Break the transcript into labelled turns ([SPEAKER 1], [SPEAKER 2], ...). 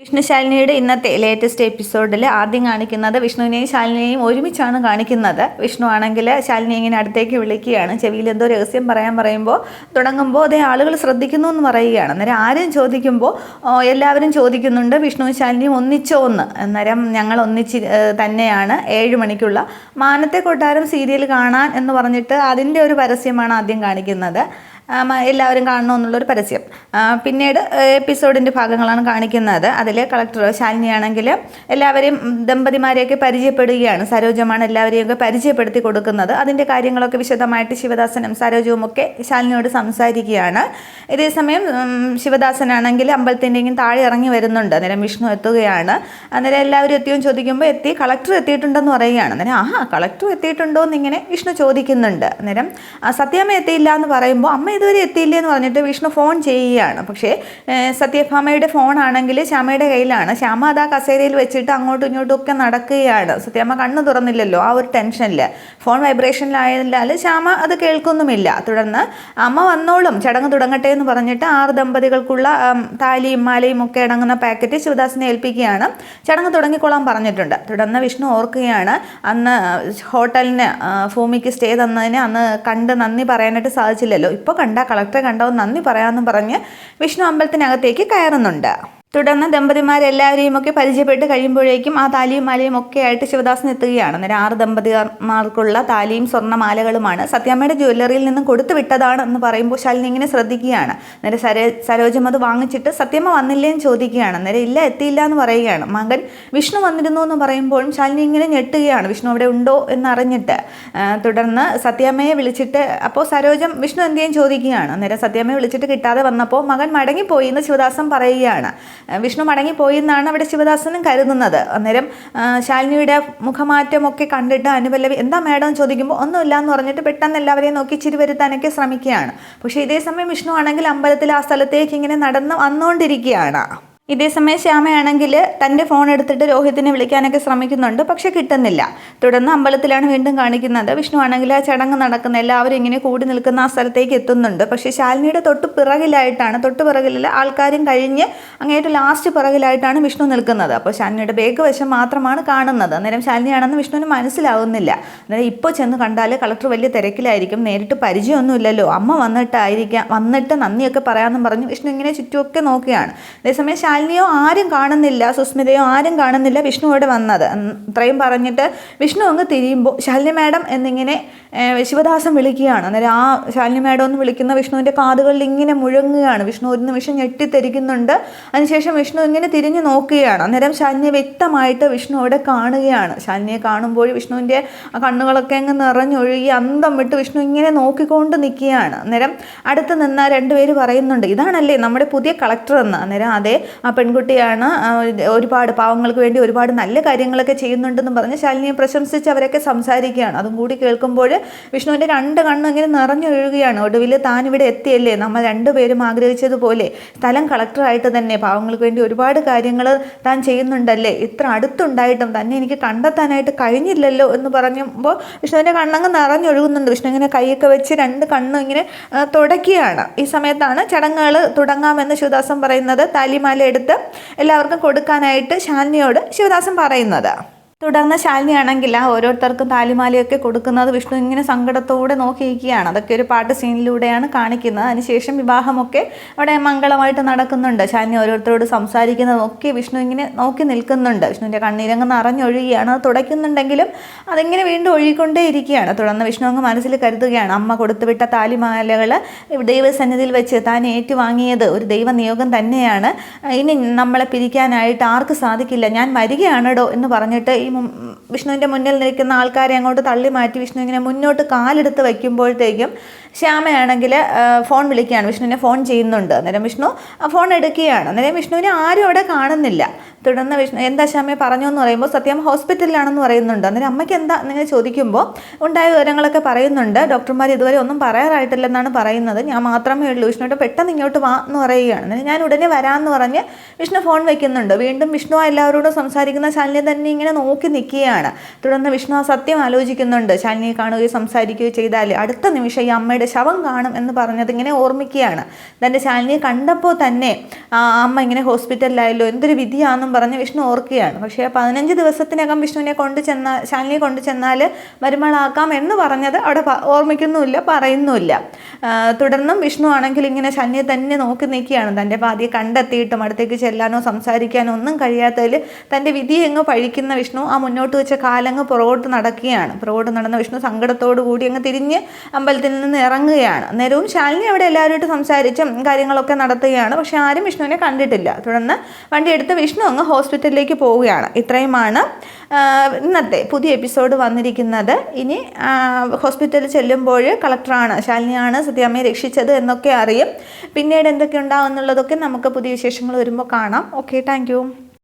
[SPEAKER 1] വിഷ്ണുശാലിനിയുടെ ഇന്നത്തെ ലേറ്റസ്റ്റ് എപ്പിസോഡിൽ ആദ്യം കാണിക്കുന്നത് വിഷ്ണുവിനെയും ശാലിനിയെയും ഒരുമിച്ചാണ് കാണിക്കുന്നത്. വിഷ്ണു ആണെങ്കിൽ ശാലിനി ഇങ്ങനെ അടുത്തേക്ക് വിളിക്കുകയാണ്. ചെവിയിൽ എന്തോ രഹസ്യം പറയുമ്പോൾ തുടങ്ങുമ്പോൾ അതേ ആളുകൾ ശ്രദ്ധിക്കുന്നു എന്ന് പറയുകയാണ്. അന്നേരം ആരും ചോദിക്കുമ്പോൾ എല്ലാവരും ചോദിക്കുന്നുണ്ട് വിഷ്ണുവും ശാലിനിയും ഒന്നിച്ചോ എന്ന്. അന്നേരം ഞങ്ങൾ ഒന്നിച്ച് തന്നെയാണ് 7 മണിക്കുള്ള മാനത്തെ കൊട്ടാരം സീരിയൽ കാണാൻ എന്ന് പറഞ്ഞിട്ട് അതിൻ്റെ ഒരു പരസ്യമാണ് ആദ്യം കാണിക്കുന്നത്. എല്ലാവരും കാണണമെന്നുള്ളൊരു പരസ്യം. പിന്നീട് എപ്പിസോഡിൻ്റെ ഭാഗങ്ങളാണ് കാണിക്കുന്നത്. അതിൽ കളക്ടർ ശാലിനിയാണെങ്കിൽ എല്ലാവരെയും ദമ്പതിമാരെയൊക്കെ പരിചയപ്പെടുകയാണ്. സരോജമാണ് എല്ലാവരെയൊക്കെ പരിചയപ്പെടുത്തി കൊടുക്കുന്നത്. അതിൻ്റെ കാര്യങ്ങളൊക്കെ വിശദമായിട്ട് ശിവദാസനും സരോജവും ഒക്കെ ശാലിനിയോട് സംസാരിക്കുകയാണ്. ഇതേസമയം ശിവദാസനാണെങ്കിൽ അമ്പലത്തിൻ്റെയും താഴെ ഇറങ്ങി വരുന്നുണ്ട്. അന്നേരം വിഷ്ണു എത്തുകയാണ്. അന്നേരം എല്ലാവരും എത്തിയും ചോദിക്കുമ്പോൾ കളക്ടർ എത്തിയിട്ടുണ്ടെന്ന് പറയുകയാണ്. അന്നേരം കളക്ടർ എത്തിയിട്ടുണ്ടോ എന്നിങ്ങനെ വിഷ്ണു ചോദിക്കുന്നുണ്ട്. അന്നേരം സത്യാമ്മ എത്തിയില്ല എന്ന് പറയുമ്പോൾ അമ്മ ഇതുവരെ എത്തിയില്ലേ എന്ന് പറഞ്ഞിട്ട് വിഷ്ണു ഫോൺ ചെയ്യുകയാണ്. പക്ഷേ സത്യഭാമയുടെ ഫോണാണെങ്കിൽ ശ്യാമയുടെ കയ്യിലാണ്. ശ്യാമ അത് ആ കസേരയിൽ വെച്ചിട്ട് അങ്ങോട്ടും ഇങ്ങോട്ടും ഒക്കെ നടക്കുകയാണ്. സത്യാമ്മ കണ്ണ് തുറന്നില്ലല്ലോ, ആ ഒരു ടെൻഷനിൽ. ഫോൺ വൈബ്രേഷനിലായതിനാൽ ശ്യാമ അത് കേൾക്കുന്നുമില്ല. തുടർന്ന് അമ്മ വന്നോളും, ചടങ്ങ് തുടങ്ങട്ടെ എന്ന് പറഞ്ഞിട്ട് 6 ദമ്പതികൾക്കുള്ള താലിയും മാലയും ഒക്കെ അടങ്ങുന്ന പാക്കറ്റ് ശിവദാസിനെ ഏൽപ്പിക്കുകയാണ്. ചടങ്ങ് തുടങ്ങിക്കൊള്ളാൻ പറഞ്ഞിട്ടുണ്ട്. തുടർന്ന് വിഷ്ണു ഓർക്കുകയാണ് അന്ന് ഹോട്ടലിന് ഭൂമിക്ക് സ്റ്റേ തന്നതിന് അന്ന് കണ്ട് നന്ദി പറയാനായിട്ട് സാധിച്ചില്ലല്ലോ. ഇപ്പോൾ കളക്ടറെ കണ്ടോ നന്ദി പറയാമെന്നും പറഞ്ഞ് വിഷ്ണു അമ്പലത്തിനകത്തേക്ക് കയറുന്നുണ്ട്. തുടർന്ന് ദമ്പതിമാരെല്ലാവരെയും ഒക്കെ പരിചയപ്പെട്ട് കഴിയുമ്പോഴേക്കും ആ താലിയും മാലയും ഒക്കെ ആയിട്ട് ശിവദാസൻ എത്തുകയാണ്. അന്നേരം 6 ദമ്പതിമാർക്കുള്ള താലിയും സ്വർണ്ണമാലകളുമാണ് സത്യാമ്മയുടെ ജ്വല്ലറിയിൽ നിന്നും കൊടുത്തു വിട്ടതാണ് എന്ന് പറയുമ്പോൾ ശാലിനി ഇങ്ങനെ ശ്രദ്ധിക്കുകയാണ്. അന്നേരം സരോജം അത് വാങ്ങിച്ചിട്ട് സത്യമ്മ വന്നില്ലേ എന്ന് ചോദിക്കുകയാണ്. അന്നേരം ഇല്ല, എത്തിയില്ല എന്ന് പറയുകയാണ്. മകൻ വിഷ്ണു വന്നിരുന്നു എന്ന് പറയുമ്പോഴും ശാലിനി ഇങ്ങനെ ഞെട്ടുകയാണ്, വിഷ്ണു അവിടെ ഉണ്ടോ എന്നറിഞ്ഞിട്ട്. തുടർന്ന് സത്യാമ്മയെ വിളിച്ചിട്ട് അപ്പോൾ സരോജം വിഷ്ണു എന്തെങ്കിലും ചോദിക്കുകയാണ്. അന്നേരം സത്യാമ്മയെ വിളിച്ചിട്ട് കിട്ടാതെ വന്നപ്പോൾ മകൻ മടങ്ങിപ്പോയി എന്ന് ശിവദാസൻ പറയുകയാണ്. വിഷ്ണു മടങ്ങിപ്പോയി എന്നാണ് അവിടെ ശിവദാസനും കരുതുന്നത്. അന്നേരം ശാലിനിയുടെ മുഖമാറ്റമൊക്കെ കണ്ടിട്ട് അനുപല്ലവി എന്താ മാഡം ചോദിക്കുമ്പോൾ ഒന്നുമില്ല എന്ന് പറഞ്ഞിട്ട് പെട്ടെന്ന് എല്ലാവരെയും നോക്കി ചിരി വരുത്താനൊക്കെ ശ്രമിക്കുകയാണ്. പക്ഷേ ഇതേ സമയം വിഷ്ണു ആണെങ്കിൽ അമ്പലത്തിൽ ആ സ്ഥലത്തേക്ക് ഇങ്ങനെ നടന്ന് വന്നുകൊണ്ടിരിക്കുകയാണ്. ഇതേസമയം ശ്യാമയാണെങ്കിൽ തൻ്റെ ഫോൺ എടുത്തിട്ട് രോഹിത്തിനെ വിളിക്കാനൊക്കെ ശ്രമിക്കുന്നുണ്ട്, പക്ഷെ കിട്ടുന്നില്ല. തുടർന്ന് അമ്പലത്തിലാണ് വീണ്ടും കാണിക്കുന്നത്. വിഷ്ണു ആണെങ്കിൽ ആ ചടങ്ങ് നടക്കുന്ന എല്ലാവരും ഇങ്ങനെ കൂടി നിൽക്കുന്ന ആ സ്ഥലത്തേക്ക് എത്തുന്നുണ്ട്. പക്ഷേ ശാലിനിയുടെ തൊട്ട് പിറകിലല്ല, ആൾക്കാരും കഴിഞ്ഞ് അങ്ങേറ്റം ലാസ്റ്റ് പിറകിലായിട്ടാണ് വിഷ്ണു നിൽക്കുന്നത്. അപ്പോൾ ശാലിനിയുടെ ബാക്ക് വശം മാത്രമാണ് കാണുന്നത്. അന്നേരം ശാലിനിയാണെന്ന് വിഷ്ണുവിന് മനസ്സിലാവുന്നില്ല. അന്നേരം ഇപ്പോൾ ചെന്ന് കണ്ടാൽ കളക്ടർ വലിയ തിരക്കിലായിരിക്കും, നേരിട്ട് പരിചയമൊന്നുമില്ലല്ലോ, അമ്മ വന്നിട്ട് നന്ദിയൊക്കെ പറയാമെന്നും പറഞ്ഞ് വിഷ്ണു ഇങ്ങനെ ചുറ്റുമൊക്കെ നോക്കുകയാണ്. അതേസമയം ശാലിനിയോ ആരും കാണുന്നില്ല, സുസ്മിതയോ ആരും കാണുന്നില്ല വിഷ്ണു അവിടെ വന്നത്. ഇത്രയും പറഞ്ഞിട്ട് വിഷ്ണു അങ്ങ് തിരിയുമ്പോൾ ശാലിനി മാഡം എന്നിങ്ങനെ ശിവദാസൻ വിളിക്കുകയാണ്. അന്നേരം ആ ശാലിനി മാഡം എന്ന് വിളിക്കുന്ന വിഷ്ണുവിൻ്റെ കാതുകളിൽ ഇങ്ങനെ മുഴങ്ങുകയാണ്. വിഷ്ണു ഒരു നിമിഷം ഞെട്ടിത്തെരിക്കുന്നുണ്ട്. അതിനുശേഷം വിഷ്ണു ഇങ്ങനെ തിരിഞ്ഞു നോക്കുകയാണ്. അന്നേരം ശാലിനിയെ വ്യക്തമായിട്ട് വിഷ്ണു അവിടെ കാണുകയാണ്. ശാലിനിയെ കാണുമ്പോൾ വിഷ്ണുവിൻ്റെ കണ്ണുകളൊക്കെ അങ്ങ് നിറഞ്ഞൊഴുകി അന്തം വിട്ട് വിഷ്ണു ഇങ്ങനെ നോക്കിക്കൊണ്ട് നിൽക്കുകയാണ്. അന്നേരം അടുത്ത് നിന്ന് 2 പേര് പറയുന്നുണ്ട്, ഇതാണല്ലേ നമ്മുടെ പുതിയ കളക്ടർ എന്ന്. അന്നേരം അതേ, ആ പെൺകുട്ടിയാണ്, ഒരുപാട് പാവങ്ങൾക്ക് വേണ്ടി ഒരുപാട് നല്ല കാര്യങ്ങളൊക്കെ ചെയ്യുന്നുണ്ടെന്ന് പറഞ്ഞ് ശാലിനിയെ പ്രശംസിച്ച് അവരൊക്കെ സംസാരിക്കുകയാണ്. അതും കൂടി കേൾക്കുമ്പോൾ വിഷ്ണുവിൻ്റെ 2 കണ്ണും ഇങ്ങനെ നിറഞ്ഞൊഴുകുകയാണ്. ഒടുവിൽ താൻ ഇവിടെ എത്തിയല്ലേ, നമ്മൾ 2 പേരും ആഗ്രഹിച്ചതുപോലെ സ്ഥലം കളക്ടറായിട്ട് തന്നെ പാവങ്ങൾക്ക് വേണ്ടി ഒരുപാട് കാര്യങ്ങൾ താൻ ചെയ്യുന്നുണ്ടല്ലേ, ഇത്ര അടുത്തുണ്ടായിട്ടും തന്നെ എനിക്ക് കണ്ടെത്താനായിട്ട് കഴിഞ്ഞില്ലല്ലോ എന്ന് പറയുമ്പോൾ വിഷ്ണുവിൻ്റെ കണ്ണങ്ങ് നിറഞ്ഞൊഴുകുന്നുണ്ട്. വിഷ്ണു ഇങ്ങനെ കൈയൊക്കെ വെച്ച് 2 കണ്ണും ഇങ്ങനെ തുടയ്ക്കുകയാണ്. ഈ സമയത്താണ് ചടങ്ങുകൾ തുടങ്ങാമെന്ന് ശിവദാസൻ പറയുന്നത്. താലിമാല എടുത്ത് എല്ലാവർക്കും കൊടുക്കാനായിട്ട് ശാലിനിയോട് ശിവദാസൻ പറയുന്നത്. തുടർന്ന് ശാലിനിയാണെങ്കിൽ ഓരോരുത്തർക്കും താലിമാലയൊക്കെ കൊടുക്കുന്നത് വിഷ്ണു ഇങ്ങനെ സങ്കടത്തോടെ നോക്കിയിരിക്കുകയാണ്. അതൊക്കെ ഒരു പാട്ട് സീനിലൂടെയാണ് കാണിക്കുന്നത്. അതിനുശേഷം വിവാഹമൊക്കെ അവിടെ മംഗളമായിട്ട് നടക്കുന്നുണ്ട്. ശാലിനി ഓരോരുത്തരോട് സംസാരിക്കുന്നതൊക്കെ വിഷ്ണു ഇങ്ങനെ നോക്കി നിൽക്കുന്നുണ്ട്. വിഷ്ണുവിൻ്റെ കണ്ണീരങ്ങ് നിറഞ്ഞൊഴുകുകയാണ്. അത് തുടയ്ക്കുന്നുണ്ടെങ്കിലും അതിങ്ങനെ വീണ്ടും ഒഴുകിക്കൊണ്ടേ ഇരിക്കുകയാണ്. തുടർന്ന് വിഷ്ണു അങ്ങ് മനസ്സിൽ കരുതുകയാണ്, അമ്മ കൊടുത്തുവിട്ട താലിമാലകൾ ദൈവസന്നിധിയിൽ വെച്ച് താൻ ഏറ്റുവാങ്ങിയത് ഒരു ദൈവനിയോഗം തന്നെയാണ്. ഇനി നമ്മളെ പിരിക്കാനായിട്ട് ആർക്ക് സാധിക്കില്ല, ഞാൻ വരികയാണോ എന്ന് പറഞ്ഞിട്ട് ഈ വിഷ്ണുവിൻ്റെ മുന്നിൽ നിൽക്കുന്ന ആൾക്കാരെ അങ്ങോട്ട് തള്ളി മാറ്റി വിഷ്ണു ഇങ്ങനെ മുന്നോട്ട് കാലെടുത്ത് വയ്ക്കുമ്പോഴത്തേക്കും ശ്യാമയാണെങ്കിൽ ഫോൺ വിളിക്കുകയാണ്. വിഷ്ണുവിനെ ഫോൺ ചെയ്യുന്നുണ്ട്. അന്നേരം വിഷ്ണു ഫോൺ എടുക്കുകയാണ്. അന്നേരം വിഷ്ണുവിനെ ആരും അവിടെ കാണുന്നില്ല. തുടർന്ന് വിഷ്ണു എന്താ ശാമയെ പറഞ്ഞു എന്ന് പറയുമ്പോൾ സത്യം ഹോസ്പിറ്റലിലാണെന്ന് പറയുന്നുണ്ട്. അന്നേരം അമ്മയ്ക്ക് എന്താ നിങ്ങൾ ചോദിക്കുമ്പോൾ ഉണ്ടായ വിവരങ്ങളൊക്കെ പറയുന്നുണ്ട്. ഡോക്ടർമാർ ഇതുവരെ ഒന്നും പറയാറായിട്ടില്ലെന്നാണ് പറയുന്നത്. ഞാൻ മാത്രമേ ഉള്ളൂ, വിഷ്ണുവിൻ്റെ പെട്ടെന്ന് ഇങ്ങോട്ട് വാ എന്ന് പറയുകയാണ്. അന്നേരം ഞാൻ ഉടനെ വരാമെന്ന് പറഞ്ഞ് വിഷ്ണു ഫോൺ വയ്ക്കുന്നുണ്ട്. വീണ്ടും വിഷ്ണു എല്ലാവരോടും സംസാരിക്കുന്ന ശാലിനി തന്നെ ഇങ്ങനെ നോക്കി നിൽക്കുകയാണ്. തുടർന്ന് വിഷ്ണു ആ സത്യം ആലോചിക്കുന്നുണ്ട്. ശാലിനിയെ കാണുകയോ സംസാരിക്കുകയോ ചെയ്താൽ അടുത്ത നിമിഷം ഈ അമ്മയുടെ ശവം കാണും എന്ന് പറഞ്ഞത് ഇങ്ങനെ ഓർമ്മിക്കുകയാണ്. തൻ്റെ ശാലിനിയെ കണ്ടപ്പോൾ തന്നെ അമ്മ ഇങ്ങനെ ഹോസ്പിറ്റലിലായല്ലോ, എന്തൊരു വിധിയാണെന്നും പറഞ്ഞ് വിഷ്ണു ഓർക്കുകയാണ്. പക്ഷേ 15 ദിവസത്തിനകം വിഷ്ണുവിനെ ശാലിനിയെ കൊണ്ടു ചെന്നാൽ മരുമകളാക്കാം എന്ന് പറഞ്ഞത് അവിടെ ഓർമ്മിക്കുന്നുമില്ല, പറയുന്നുമില്ല. തുടർന്നും വിഷ്ണു ആണെങ്കിൽ ഇങ്ങനെ ശാലിനിയെ തന്നെ നോക്കി നിൽക്കുകയാണ്. തൻ്റെ പാതിയെ കണ്ടെത്തിയിട്ടും അടുത്തേക്ക് ചെല്ലാനോ സംസാരിക്കാനോ ഒന്നും കഴിയാത്തതിൽ തൻ്റെ വിധിയെ അങ്ങ് പഴിക്കുന്ന വിഷ്ണു ആ മുന്നോട്ട് വെച്ച കാലങ്ങ് പുറകോട്ട് നടക്കുകയാണ്. പുറകോട്ട് നടന്ന വിഷ്ണു സങ്കടത്തോടു കൂടി അങ്ങ് തിരിഞ്ഞ് അമ്പലത്തിൽ നിന്ന് ഇറങ്ങുകയാണ്. അന്നേരവും ശാലിനി അവിടെ എല്ലാവരുമായിട്ട് സംസാരിച്ചും കാര്യങ്ങളൊക്കെ നടത്തുകയാണ്. പക്ഷെ ആരും വിഷ്ണുവിനെ കണ്ടിട്ടില്ല. തുടർന്ന് വണ്ടിയെടുത്ത് വിഷ്ണു അങ്ങ് ഹോസ്പിറ്റലിലേക്ക് പോവുകയാണ്. ഇത്രയുമാണ് ഇന്നത്തെ പുതിയ എപ്പിസോഡ് വന്നിരിക്കുന്നത്. ഇനി ഹോസ്പിറ്റലിൽ ചെല്ലുമ്പോൾ കളക്ടറാണ് ശാലിനിയാണ് സത്യാമ്മയെ രക്ഷിച്ചത് എന്നൊക്കെ അറിയും. പിന്നീട് എന്തൊക്കെ ഉണ്ടാവും എന്നുള്ളതൊക്കെ നമുക്ക് പുതിയ വിശേഷങ്ങൾ വരുമ്പോൾ കാണാം. Okay, thank